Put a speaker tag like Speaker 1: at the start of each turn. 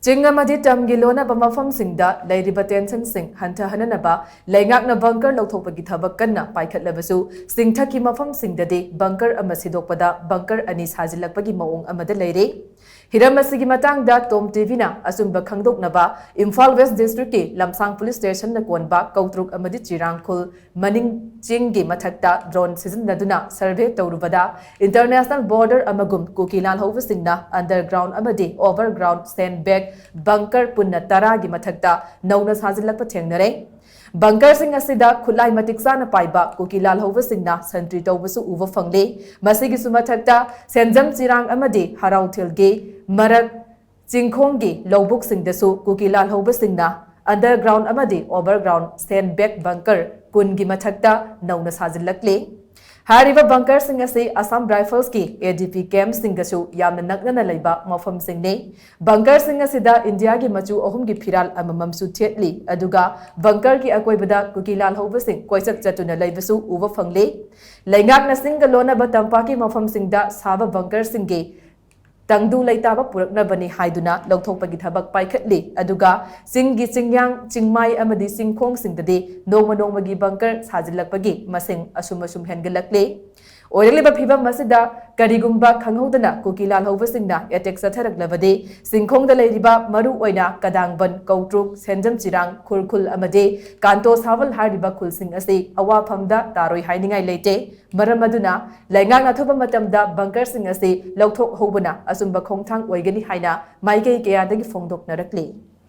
Speaker 1: Jingamadi Tamgilona Bamafam Singda, Lady Batenson Sing, Hunter Hananaba, Langakna bunker, Lotopagitabakan, Paikat Levasu, Sing Taki Mafam Sing the day, bunker Amasidopada, bunker Anis Hajillakpagi Maung Amada Lady. Hiramasigi Matang da TOMTV na Asumba Kangdok Naba, Imphal West District, Lamsang Police Station na Kouanba, Koutruk AMADI Chirang KHUL, Maning Jingi MATHAKTA, Drone Season Naduna, Survey Taurubada, International Border Amagum, Kuki LALHOUBA Singna, Underground AMADI, Overground Sandbag, Bunker Punna Taragi MATHAKTA, NOUNA SHAJILLAKPA THENGNARE. Bunker sing asida khulai matiksa na paiba Kuki LALHOUBA singna sentry tawbasu uva fangle masigi sumathakta Senjam Chirang amadi Haraothel ge marak chingkhong ge LOUBUK singdasu Kuki LALHOUBA singna underground amadi overground sandbag bunker kun gi mathakta NOUNA SHAJILLAKLI Hariba bunker sing ase Assam Rifles ki ADP camp singasu yamna nakna laiba mafam singne bunker sing asida India gi machu ahum gi phiral amamam su thetli aduga bunker ki akoibada Kuki LALHOUBA sing koisak chatuna laibasu uwa fangle laingak na singa lona batampa ki mafam singda saba bunker singge Tangdu laitaba purakna bani haiduna lauthokpagi thabak paikhatli aduga singgi chingyang chingmai amadi singkhong singdade nongmagi bunker sajillakpagi masing asum hengalakle oiraliba phibam masida karigumba khanghodana Kuki LALHOUBA singna attack satharaklabade singkhongda leiriba maru oina kadangban Koutruk Senjam Chirang khul amade kanto sawal hariba khul sing ase awa phamda taroi hainingai leite maramaduna laingang athoba matamda bunker sing ase lauthok hobana asumba khongthang oigani haina maigei kaya dagi phongdok narakle